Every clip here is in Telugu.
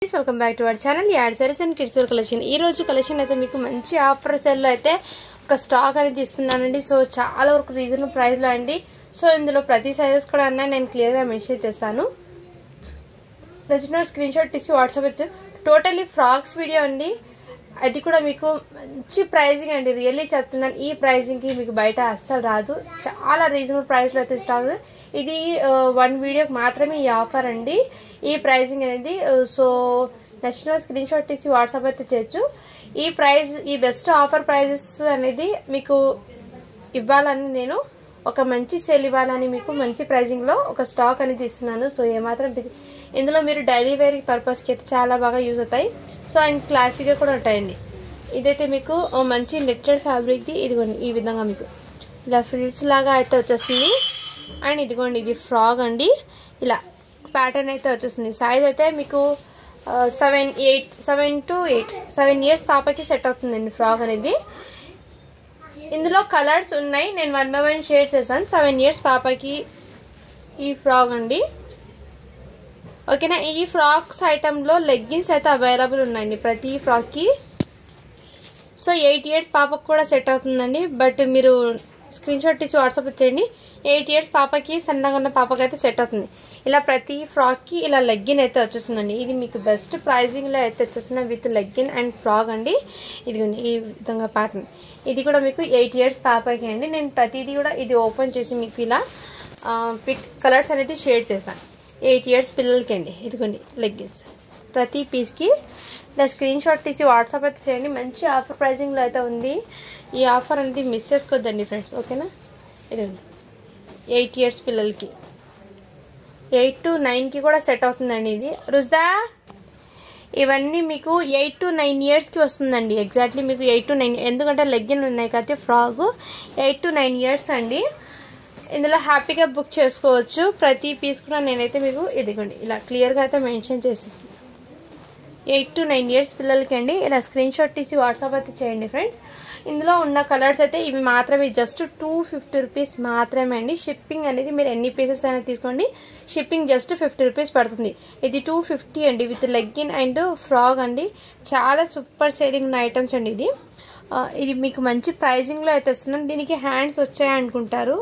Friends welcome back to our channel add sarees and kids wear collection. ఈ రోజు కలెక్షన్ అయితే మీకు మంచి ఆఫర్ సేల్ లో అయితే ఒక స్టాక్ అనేది ఇస్తున్నానండి. సో చాలా వరకు రీజనబుల్ ప్రైస్ లో అండి. సో ఇందులో ప్రతి సైజెస్ కూడా అన్నా నేను క్లియర్ గా మెన్షన్ చేస్తాను. నచ్చిన స్క్రీన్ షాట్ తీసి వాట్సాప్ వచ్చి టోటల్లీ ఫ్రాక్స్ వీడియో అండి. అది కూడా మీకు మంచి ప్రైజింగ్ అండి. రియల్లీ చెప్తున్నాను, ఈ ప్రైజింగ్ కి మీకు బయట అస్సలు రాదు. చాలా రీజనబుల్ ప్రైస్ లో అయితే స్టాక్. ఇది వన్ వీడియోకి మాత్రమే ఈ ఆఫర్ అండి, ఈ ప్రైజింగ్ అనేది. సో నచ్చిన స్క్రీన్ షాట్ తీసి వాట్సాప్ అయితే చేయొచ్చు. ఈ ప్రైస్, ఈ బెస్ట్ ఆఫర్ ప్రైజెస్ అనేది మీకు ఇవ్వాలని, నేను ఒక మంచి సేల్ ఇవ్వాలని మీకు మంచి ప్రైజింగ్ లో ఒక స్టాక్ అనేది ఇస్తున్నాను. సో ఏమాత్రం ఇందులో మీరు డైలీ వేర్ పర్పస్ కి అయితే చాలా బాగా యూజ్ అవుతాయి. సో అండ్ క్లాసిక్ గా కూడా ఉంటాయండి. ఇదైతే మీకు మంచి నెట్టెడ్ ఫ్యాబ్రిక్ ది. ఇదిగోండి ఈ విధంగా మీకు ఇలా ఫ్రిల్స్ లాగా అయితే వచ్చేస్తుంది. అండ్ ఇదిగోండి ఇది ఫ్రాక్ అండి. ఇలా ప్యాటర్న్ అయితే వచ్చేస్తుంది. సైజ్ అయితే మీకు 7 to 8 7 years పాపకి సెట్ అవుతుందండి ఫ్రాక్ అనేది. ఇందులో కలర్స్ ఉన్నాయి, నేను 1 by 1 షేర్ చేశాను. 7 years పాపకి ఈ ఫ్రాక్ అండి. ఓకేనా. ఈ ఫ్రాక్స్ ఐటమ్ లో లెగ్గిన్స్ అయితే అవైలబుల్ ఉన్నాయండి ప్రతి ఫ్రాక్ కి. సో 8 years పాపకు కూడా సెట్ అవుతుందండి. బట్ మీరు స్క్రీన్ షాట్ తీసి వాట్సాప్ చేయండి. 8 years పాపకి, సన్నగా ఉన్న పాపకి అయితే సెట్ అవుతుంది. ఇలా ప్రతి ఫ్రాక్ కి ఇలా లెగ్గిన్ అయితే వచ్చేస్తుందండి. ఇది మీకు బెస్ట్ ప్రైజింగ్ లో అయితే వచ్చేస్తుంది విత్ లెగ్గిన్ అండ్ ఫ్రాక్ అండి. ఇదిగోండి ఈ విధంగా ప్యాటర్న్. ఇది కూడా మీకు 8 years పాపకి అండి. నేను ప్రతిదీ కూడా ఇది ఓపెన్ చేసి మీకు ఇలా పిక్ కలర్స్ అనేది షేర్ చేస్తాను. 8 years పిల్లలకి అండి. ఇదిగోండి లెగ్గిన్స్ ప్రతి పీస్ కి ఇలా స్క్రీన్ షాట్ తీసి వాట్సాప్ అయితే చేయండి. మంచి ఆఫర్ ప్రైజింగ్ లో అయితే ఉంది. ఈ ఆఫర్ అనేది మిస్ చేసుకోవద్దండి ఫ్రెండ్స్. ఓకేనా. ఇదిగోండి 8 years పిల్లలకి, 8 to 9 కి కూడా సెట్ అవుతుందండి. ఇది రుజ్దా ఇవన్నీ మీకు 8 to 9 years కి వస్తుందండి. ఎగ్జాక్ట్లీ మీకు 8 to 9, ఎందుకంటే లెగ్గిన్ ఉన్నాయి కాబట్టి ఫ్రాక్ 8 to 9 years అండి. ఇందులో హ్యాపీగా బుక్ చేసుకోవచ్చు. ప్రతి పీస్ కూడా నేనైతే మీకు ఇదిగోండి ఇలా క్లియర్ గా అయితే మెన్షన్ చేసేసి 8 to 9 years పిల్లలకి అండి. ఇలా స్క్రీన్ షాట్ తీసి వాట్సాప్ అయితే చేయండి ఫ్రెండ్స్. ఇందులో ఉన్న కలర్స్ అయితే ఇవి మాత్రమే, జస్ట్ 250 రూపీస్ మాత్రమే అండి. షిప్పింగ్ అనేది మీరు ఎన్ని పీసెస్ అయినా తీసుకోండి, షిప్పింగ్ జస్ట్ 50 రూపీస్ పడుతుంది. ఇది 250 అండి విత్ లెగ్గిన్ అండ్ ఫ్రాక్ అండి. చాలా సూపర్ సేలింగ్ ఉన్న ఐటమ్స్ అండి. ఇది మీకు మంచి ప్రైజింగ్ లో అయితే వస్తున్నాను. దీనికి హ్యాండ్స్ వచ్చాయి అనుకుంటారు,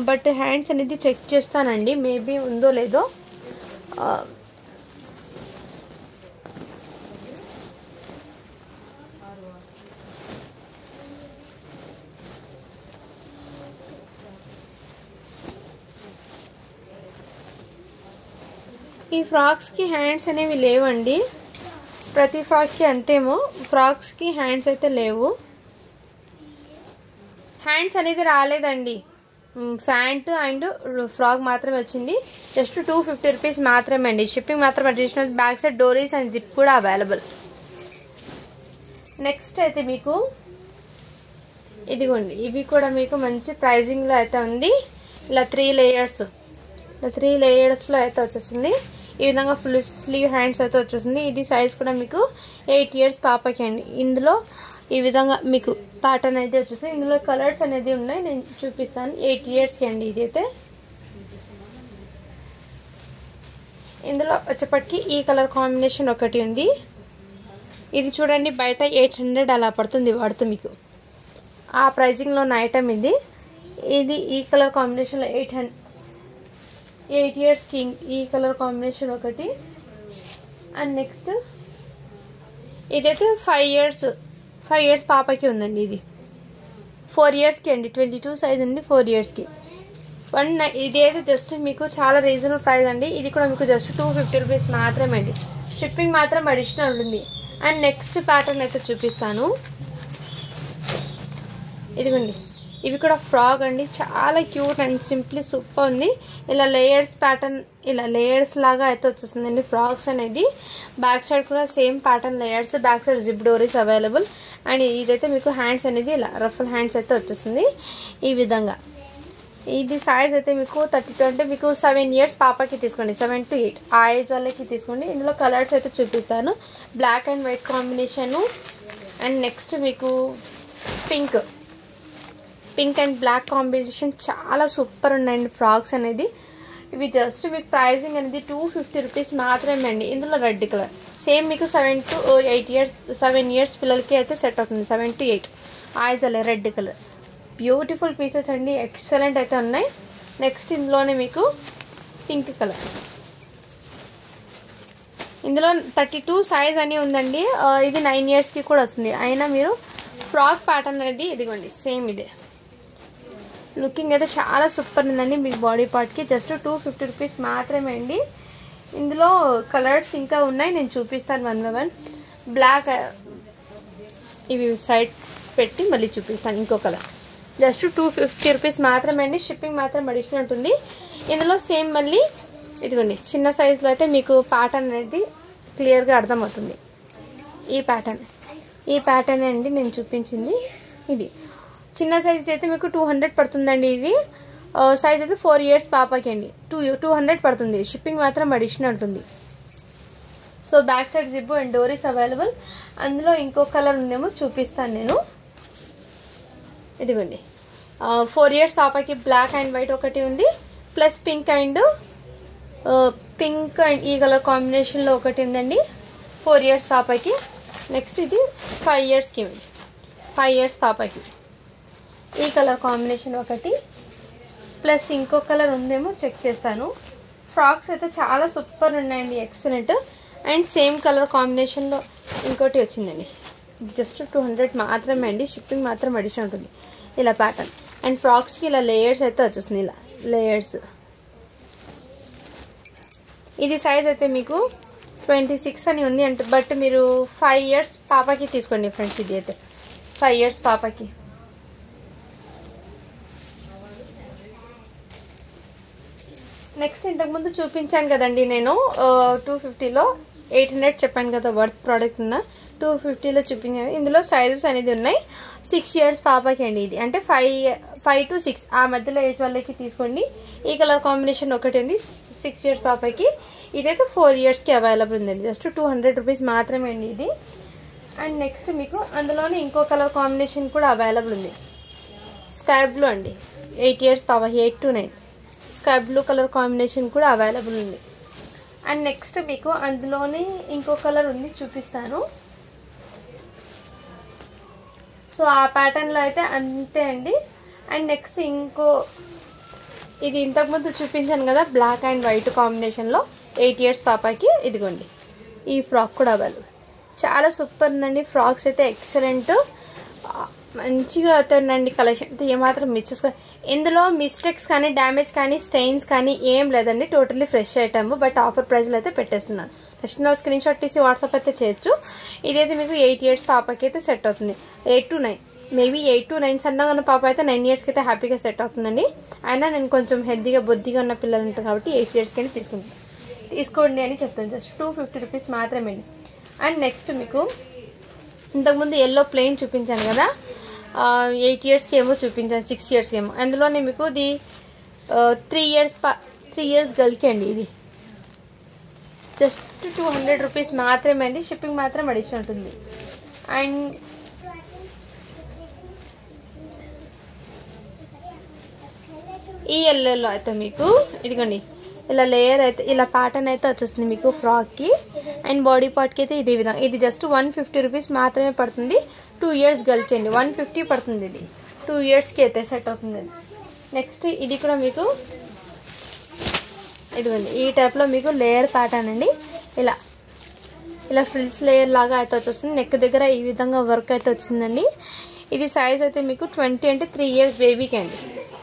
బట్ హ్యాండ్స్ అనేది చెక్ చేస్తానండి, మేబీ ఉందో లేదో. ఈ ఫ్రాక్స్ కి హ్యాండ్స్ అనేవి లేవండి. ప్రతి ఫ్రాక్ కి అంతేమో, ఫ్రాక్స్ కి హ్యాండ్స్ అయితే లేవు. హ్యాండ్స్ అనేది రాలేదండి. ప్యాంట్ అండ్ ఫ్రాక్ మాత్రమే వచ్చింది. జస్ట్ 250 రూపీస్ మాత్రమే అండి. షిప్పింగ్ మాత్రం అడిషనల్. బ్యాక్ సైడ్ డోరీస్ అండ్ జిప్ కూడా అవైలబుల్. నెక్స్ట్ అయితే మీకు ఇదిగోండి, ఇవి కూడా మీకు మంచి ప్రైజింగ్ లో అయితే ఉంది. ఇలా 3 layers, ఇలా 3 layers లో అయితే వచ్చేస్తుంది. ఈ విధంగా ఫుల్ స్లీవ్ హ్యాండ్స్ అయితే వచ్చేస్తుంది. ఇది సైజ్ కూడా మీకు 8 years పాపకి అండి. ఇందులో ఈ విధంగా మీకు ప్యాటర్న్ అయితే వచ్చేసి ఇందులో కలర్స్ అనేది ఉన్నాయి, నేను చూపిస్తాను. 8 years కి అండి. ఇదైతే ఇందులో వచ్చేప్పటికి ఈ కలర్ కాంబినేషన్ ఒకటి ఉంది. ఇది చూడండి బయట 800 అలా పడుతుంది వాడితే, మీకు ఆ ప్రైజింగ్ లో ఉన్న ఐటమ్ ఇది. ఇది ఈ కలర్ కాంబినేషన్ లో 8 years కి ఈ కలర్ కాంబినేషన్ ఒకటి. అండ్ నెక్స్ట్ ఇదైతే 5 years పాపకి ఉందండి. ఇది 4 years కి అండి. 22 సైజ్ అండి. 4 years కి ఇది అయితే జస్ట్ మీకు చాలా రీజనబుల్ ప్రైస్ అండి. ఇది కూడా మీకు జస్ట్ 250 రూపీస్ మాత్రమే అండి. షిప్పింగ్ మాత్రం అడిషనల్ ఉంటుంది. అండ్ నెక్స్ట్ ప్యాటర్న్ అయితే చూపిస్తాను. ఇదిగోండి ఇవి కూడా ఫ్రాక్ అండి. చాలా క్యూట్ అండ్ సింప్లీ సూపర్ ఉంది. ఇలా లేయర్స్ ప్యాటర్న్, ఇలా లేయర్స్ లాగా అయితే వచ్చేస్తుందండి ఫ్రాక్స్ అనేది. బ్యాక్ సైడ్ కూడా same pattern layers, back side zip డోరీస్ అవైలబుల్. అండ్ ఇదైతే మీకు హ్యాండ్స్ అనేది ఇలా రఫల్ హ్యాండ్స్ అయితే వచ్చేస్తుంది ఈ విధంగా. ఇది సైజ్ అయితే మీకు 32 అంటే మీకు 7 years పాపకి తీసుకోండి, 7 to 8 ఆ ఏజ్ వాళ్ళకి తీసుకోండి. ఇందులో కలర్స్ అయితే చూపిస్తాను. Black and white combination. And next మీకు పింక్ అండ్ బ్లాక్ కాంబినేషన్ చాలా సూపర్ ఉన్నాయండి ఫ్రాక్స్ అనేది. ఇవి జస్ట్ మీకు ప్రైజింగ్ అనేది 250 రూపీస్ మాత్రమే అండి. ఇందులో రెడ్ కలర్ సేమ్ మీకు 7 to 8 ఇయర్స్ 7 ఇయర్స్ పిల్లలకి అయితే సెట్ అవుతుంది. 7 to 8 ఆయిజోలే రెడ్ కలర్ బ్యూటిఫుల్ పీసెస్ అండి, ఎక్సలెంట్ అయితే ఉన్నాయి. నెక్స్ట్ ఇందులోనే మీకు పింక్ కలర్, ఇందులో 32 సైజ్ అని ఉందండి. ఇది 9 ఇయర్స్కి కూడా వస్తుంది. అయినా మీరు ఫ్రాక్ ప్యాటర్న్ అనేది ఇదిగోండి సేమ్ ఇదే. లుకింగ్ అయితే చాలా సూపర్ ఉందండి. మీకు బాడీ పార్ట్కి జస్ట్ 250 రూపీస్ మాత్రమే అండి. ఇందులో కలర్స్ ఇంకా ఉన్నాయి, నేను చూపిస్తాను 1 by 1. బ్లాక్ ఇవి సైడ్ పెట్టి మళ్ళీ చూపిస్తాను. ఇంకో కలర్ జస్ట్ 250 రూపీస్ మాత్రమే అండి. షిప్పింగ్ మాత్రం అడిషనల్ ఉంటుంది. ఇందులో సేమ్ మళ్ళీ ఇదిగోండి చిన్న సైజులో అయితే మీకు ప్యాటర్న్ అనేది క్లియర్గా అర్థమవుతుంది. ఈ ప్యాటర్న్ అండి నేను చూపించింది. ఇది చిన్న సైజ్ అయితే మీకు 200 పడుతుందండి. ఇది సైజ్ అయితే 4 ఇయర్స్ పాపకి అండి 200 పడుతుంది. షిప్పింగ్ మాత్రం అడిషనల్ ఉంటుంది. So back side zip and డోరీస్ అవైలబుల్. అందులో ఇంకో కలర్ ఉందేమో చూపిస్తాను నేను. ఇదిగోండి 4 ఇయర్స్ పాపకి బ్లాక్ అండ్ వైట్ ఒకటి ఉంది, ప్లస్ పింక్ అండ్ ఈ కలర్ కాంబినేషన్లో ఒకటి ఉందండి 4 ఇయర్స్ పాపకి. నెక్స్ట్ ఇది 5 ఇయర్స్కి 5 ఇయర్స్ పాపకి ఈ కలర్ కాంబినేషన్ ఒకటి, ప్లస్ ఇంకో కలర్ ఉందేమో చెక్ చేస్తాను. ఫ్రాక్స్ అయితే చాలా సూపర్ ఉన్నాయండి, ఎక్సలెంట్. అండ్ సేమ్ కలర్ కాంబినేషన్లో ఇంకోటి వచ్చిందండి. జస్ట్ 200 మాత్రమే అండి. షిప్పింగ్ మాత్రం అడిషనల్ ఉంటుంది. ఇలా ప్యాటర్న్ అండ్ ఫ్రాక్స్కి ఇలా లేయర్స్ అయితే వచ్చేస్తుంది. ఇలా లేయర్స్. ఇది సైజ్ అయితే మీకు 26 అని ఉంది అంటే, బట్ మీరు 5 ఇయర్స్ పాపకి తీసుకోండి ఫ్రెండ్స్. ఇది అయితే 5 ఇయర్స్ పాపకి. నెక్స్ట్ ఇంతకుముందు చూపించాను కదండి నేను 250లో 800 చెప్పాను కదా వర్త్ ప్రోడక్ట్ ఉన్న 250లో చూపించాను. ఇందులో సైజెస్ అనేది ఉన్నాయి. 6 ఇయర్స్ పాపకి అండి. ఇది అంటే 5 to 6 ఆ మధ్యలో ఏజ్ వాళ్ళకి తీసుకోండి. ఈ కలర్ కాంబినేషన్ ఒకటి ఉంది 6 ఇయర్స్ పాపకి. ఇదైతే 4 ఇయర్స్కి అవైలబుల్ ఉందండి. జస్ట్ 200 రూపీస్ మాత్రమే అండి ఇది. అండ్ నెక్స్ట్ మీకు అందులోనే ఇంకో కలర్ కాంబినేషన్ కూడా అవైలబుల్ ఉంది. స్కై బ్లూ అండి 8 ఇయర్స్ పాప 8 to 9 sky blue colour combination కూడా అవైలబుల్ ఉంది. అండ్ నెక్స్ట్ మీకు అందులోనే ఇంకో కలర్ ఉంది చూపిస్తాను. సో ఆ ప్యాటర్న్లో అయితే అంతే అండి. అండ్ నెక్స్ట్ ఇంకో ఇది ఇంతకుముందు చూపించాను కదా బ్లాక్ అండ్ వైట్ కాంబినేషన్లో 8 ఇయర్స్ పాపకి. ఇదిగోండి ఈ ఫ్రాక్ కూడా అవైలబుల్. చాలా సూపర్ ఉందండి. ఫ్రాక్స్ అయితే ఎక్సలెంట్, మంచిగా అవుతుందండి. కలెక్షన్ అయితే ఏమాత్రం మిస్ చేసుకో. ఇందులో మిస్టేక్స్ కానీ డ్యామేజ్ కానీ స్టెయిన్స్ కానీ ఏం లేదండి. Totally fresh item. But offer ప్రైస్లో అయితే పెట్టేస్తున్నాను. నెక్స్ట్ స్క్రీన్ షాట్ తీసి వాట్సాప్ అయితే చేయొచ్చు. ఇదైతే మీకు 8 ఇయర్స్ పాపకి అయితే సెట్ అవుతుంది. 8 to 9 మేబీ 8 to 9 సన్నగా ఉన్న పాప అయితే 9 ఇయర్స్కి అయితే హ్యాపీగా సెట్ అవుతుందండి. అయినా నేను కొంచెం హెల్దీగా బొద్దిగా ఉన్న పిల్లలు ఉంటారు కాబట్టి 8 ఇయర్స్కి అని తీసుకోండి అని చెప్తాను. జస్ట్ 250 రూపీస్ మాత్రమే అండి. అండ్ నెక్స్ట్ మీకు ఇంతకుముందు ఎల్లో ప్లెయిన్ చూపించాను కదా 8 ఇయర్స్కి ఏమో చూపించాను, 6 ఇయర్స్కి ఏమో. అందులోనే మీకు ఇది 3 ఇయర్స్ గర్ల్కి అండి. ఇది జస్ట్ 200 రూపీస్ మాత్రమే అండి. షిప్పింగ్ మాత్రం అడిషనల్ ఉంటుంది. అండ్ ఈ ఎల్లోలో అయితే మీకు ఇదిగోండి ఇలా లేయర్ అయితే ఇలా ప్యాటర్న్ అయితే వచ్చేస్తుంది మీకు ఫ్రాక్కి. అండ్ బాడీ పార్ట్కి అయితే ఇదే విధంగా. ఇది జస్ట్ 150 రూపీస్ మాత్రమే పడుతుంది. 2 ఇయర్స్ గర్ల్కి అండి 150 పడుతుంది. ఇది 2 ఇయర్స్కి అయితే సెట్ అవుతుంది. నెక్స్ట్ ఇది కూడా మీకు ఇదిగోండి ఈ టైప్లో మీకు లేయర్ ప్యాటర్న్ అండి. ఇలా ఫ్రిల్స్ లేయర్ లాగా అయితే వచ్చేస్తుంది. నెక్ దగ్గర ఈ విధంగా వర్క్ అయితే వచ్చిందండి. ఇది సైజ్ అయితే మీకు 20 అంటే 3 ఇయర్స్ బేబీకి అండి.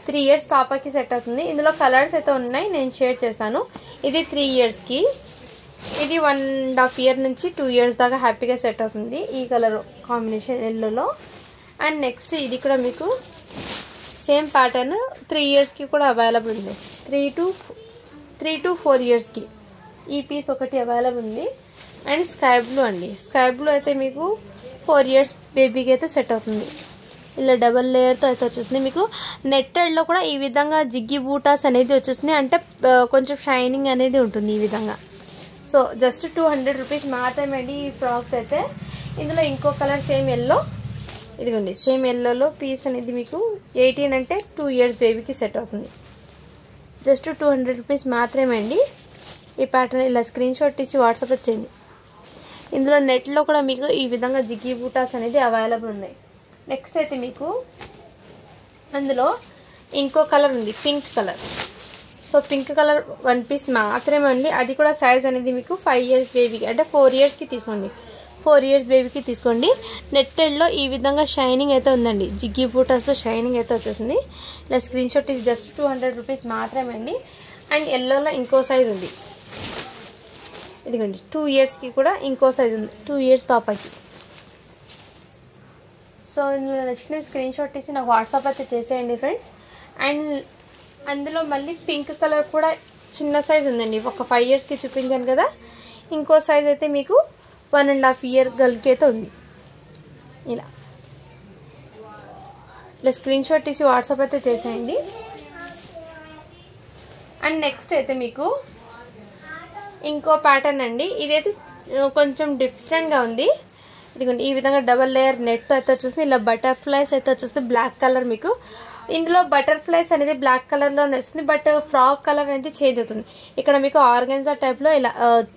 3 ఇయర్స్ పాపకి సెట్ అవుతుంది. ఇందులో కలర్స్ అయితే ఉన్నాయి, నేను షేర్ చేస్తాను. ఇది 3 ఇయర్స్కి, ఇది 1.5 ఇయర్ నుంచి 2 ఇయర్స్ దాకా హ్యాపీగా సెట్ అవుతుంది ఈ కలర్ కాంబినేషన్ ఎల్లోలో. అండ్ నెక్స్ట్ ఇది కూడా మీకు సేమ్ ప్యాటర్న్ 3 ఇయర్స్కి కూడా అవైలబుల్ ఉంది. 3 to 4 ఇయర్స్కి ఈ పీస్ ఒకటి అవైలబుల్ ఉంది. అండ్ స్కై బ్లూ అండి. స్కై బ్లూ అయితే మీకు 4 ఇయర్స్ బేబీకి అయితే సెట్ అవుతుంది. ఇలా డబల్ లేయర్తో అయితే వచ్చేస్తుంది. మీకు నెట్టెడ్లో కూడా ఈ విధంగా జిగ్గి బూటాస్ అనేది వచ్చేస్తుంది. అంటే కొంచెం షైనింగ్ అనేది ఉంటుంది ఈ విధంగా. సో జస్ట్ 200 రూపీస్ మాత్రమే అండి ఈ ఫ్రాక్స్ అయితే. ఇందులో ఇంకో కలర్ సేమ్ ఎల్లో, ఇదిగోండి సేమ్ ఎల్లోలో పీస్ అనేది మీకు 18 అంటే 2 ఇయర్స్ బేబీకి సెట్ అవుతుంది. జస్ట్ 200 రూపీస్ మాత్రమే అండి. ఈ ప్యాటర్న్ ఇలా స్క్రీన్ షాట్ తీసి వాట్సాప్ చేయండి. ఇందులో నెట్లో కూడా మీకు ఈ విధంగా జిగ్గి బూటాస్ అనేది అవైలబుల్ ఉన్నాయి. నెక్స్ట్ అయితే మీకు అందులో ఇంకో కలర్ ఉంది, pink colour. So pink colour 1 piece మాత్రమే అండి. అది కూడా సైజ్ అనేది మీకు 5 ఇయర్స్ బేబీకి అంటే 4 ఇయర్స్కి తీసుకోండి. 4 ఇయర్స్ బేబీకి తీసుకోండి. నెట్టెడ్లో ఈ విధంగా షైనింగ్ అయితే ఉందండి, జిగ్గి బూటాస్తో షైనింగ్ అయితే వచ్చేసింది. ఇలా స్క్రీన్ షాట్ తీసి జస్ట్ 200 రూపీస్ మాత్రమే అండి. అండ్ ఎల్లోలో ఇంకో సైజ్ ఉంది, ఇదిగోండి 2 ఇయర్స్కి కూడా ఇంకో సైజ్ ఉంది, 2 ఇయర్స్ పాపకి. సో ఇందులో నచ్చిన స్క్రీన్ షాట్ తీసి నాకు వాట్సాప్ అయితే చేసేయండి ఫ్రెండ్స్. అండ్ అందులో మళ్ళీ పింక్ కలర్ కూడా చిన్న సైజ్ ఉందండి. ఒక 5 ఇయర్స్కి చూపించాను కదా, ఇంకో సైజ్ అయితే మీకు 1.5 ఇయర్ గర్ల్కి అయితే ఉంది. ఇలా స్క్రీన్ షాట్ తీసి వాట్సాప్ అయితే చేసేయండి. అండ్ నెక్స్ట్ అయితే మీకు ఇంకో ప్యాటర్న్ అండి. ఇదైతే కొంచెం డిఫరెంట్గా ఉంది. ఇదిగోండి ఈ విధంగా డబల్ లేయర్ నెట్ అయితే వచ్చేస్తుంది. ఇలా బటర్ఫ్లైస్ అయితే వచ్చేస్తుంది బ్లాక్ కలర్. మీకు ఇందులో బటర్ఫ్లైస్ అనేది బ్లాక్ కలర్లోనే వస్తుంది, బట్ ఫ్రాక్ కలర్ అనేది చేంజ్ అవుతుంది. ఇక్కడ మీకు ఆర్గన్జా టైప్లో ఇలా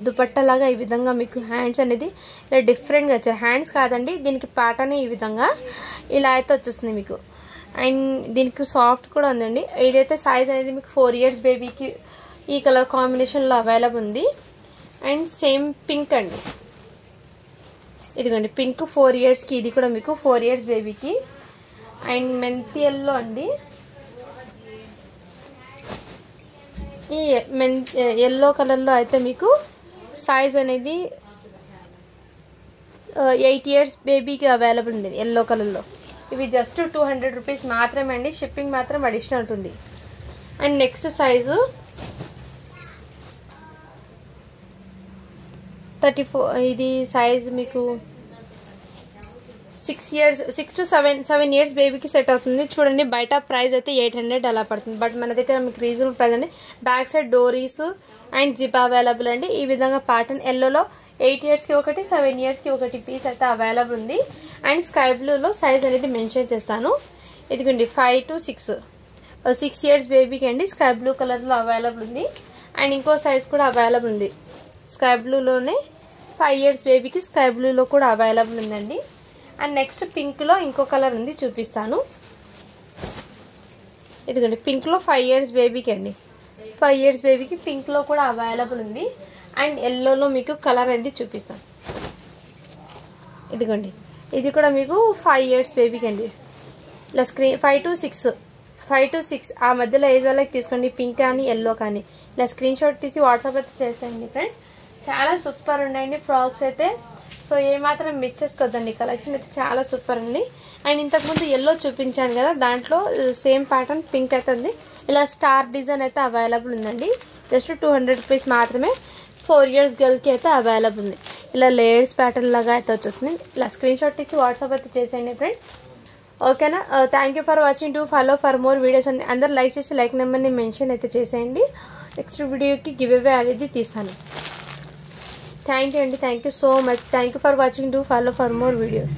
దుపట్టలాగా ఈ విధంగా మీకు హ్యాండ్స్ అనేది ఇలా డిఫరెంట్గా వచ్చారు. హ్యాండ్స్ కాదండి, దీనికి ప్యాటర్న్ ఈ విధంగా ఇలా అయితే వచ్చేస్తుంది మీకు. అండ్ దీనికి సాఫ్ట్ కూడా ఉందండి. ఇదైతే సైజ్ అనేది మీకు 4 ఇయర్స్ బేబీకి ఈ కలర్ కాంబినేషన్లో అవైలబుల్ ఉంది. అండ్ సేమ్ పింక్ అండి, ఇదిగోండి పింక్ 4 ఇయర్స్కి, ఇది కూడా మీకు 4 ఇయర్స్ బేబీకి. అండ్ మెంతి ఎల్లో అండి, ఈ ఎల్లో కలర్లో అయితే మీకు సైజ్ అనేది 8 ఇయర్స్ బేబీకి అవైలబుల్ ఉంది ఎల్లో కలర్లో. ఇవి జస్ట్ 200 రూపీస్ మాత్రమే అండి, షిప్పింగ్ మాత్రం అడిషనల్ ఉంటుంది. అండ్ నెక్స్ట్ సైజు 34, ఇది సైజ్ మీకు 6 to 7 ఇయర్స్ బేబీకి సెట్ అవుతుంది. చూడండి బయట ప్రైస్ అయితే 800 అలా పడుతుంది, బట్ మన దగ్గర మీకు రీజనబుల్ ప్రైస్ అండి. బ్యాక్ సైడ్ డోరీస్ అండ్ జిప్ అవైలబుల్ అండి. ఈ విధంగా ప్యాటర్న్ ఎల్లోలో 8 ఇయర్స్కి ఒకటి, 7 ఇయర్స్కి ఒకటి పీస్ అయితే అవైలబుల్ ఉంది. అండ్ స్కై బ్లూలో సైజ్ అనేది మెన్షన్ చేస్తాను. ఇదిగోండి 5 to 6 ఇయర్స్ బేబీకి అండి, స్కై బ్లూ కలర్లో అవైలబుల్ ఉంది. అండ్ ఇంకో సైజ్ కూడా అవైలబుల్ ఉంది, స్కై బ్లూలోనే 5 ఇయర్స్ బేబీకి స్కై బ్లూలో కూడా అవైలబుల్ ఉందండి. అండ్ నెక్స్ట్ పింక్లో ఇంకో కలర్ ఉంది, చూపిస్తాను. ఇదిగోండి పింక్లో 5 ఇయర్స్ బేబీకి అండి, 5 ఇయర్స్ బేబీకి పింక్లో కూడా అవైలబుల్ ఉంది. అండ్ ఎల్లోలో మీకు కలర్ అనేది చూపిస్తాను. ఇదిగోండి ఇది కూడా మీకు 5 ఇయర్స్ బేబీకి అండి. ఇలా స్క్రీన్ 5 to 6 ఆ మధ్యలో ఏజ్ వాళ్ళకి తీసుకోండి, పింక్ కానీ ఎల్లో కానీ. ఇలా స్క్రీన్ షాట్ తీసి వాట్సాప్ అయితే చేసేయండి ఫ్రెండ్స్. చాలా సూపర్ ఉన్నాయండి ఫ్రాక్స్ అయితే. సో ఏమాత్రం మిస్ చేసుకోవద్దండి, కలెక్షన్ అయితే చాలా సూపర్ ఉంది. అండ్ ఇంతకుముందు ఎల్లో చూపించాను కదా, దాంట్లో సేమ్ ప్యాటర్న్ పింక్ అయితే ఉంది. ఇలా స్టార్ డిజైన్ అయితే అవైలబుల్ ఉందండి. జస్ట్ 200 రూపీస్ మాత్రమే. 4 ఇయర్స్ గర్ల్కి అయితే అవైలబుల్ ఉంది. ఇలా లేయర్స్ ప్యాటర్న్ లాగా అయితే వచ్చేస్తుంది. ఇలా స్క్రీన్ షాట్ తీసి వాట్సాప్ అయితే చేసేయండి ఫ్రెండ్స్. ఓకేనా? Thank you for watching. To follow for more videos అండి. అందరు లైక్ చేసి లైక్ నెంబర్ని మెన్షన్ అయితే చేసేయండి. నెక్స్ట్ వీడియోకి గివ్ అవే అనేది తీస్తాను. థ్యాంక్ యూ అండి, thank you so much. Thank you for watching. To follow for more videos.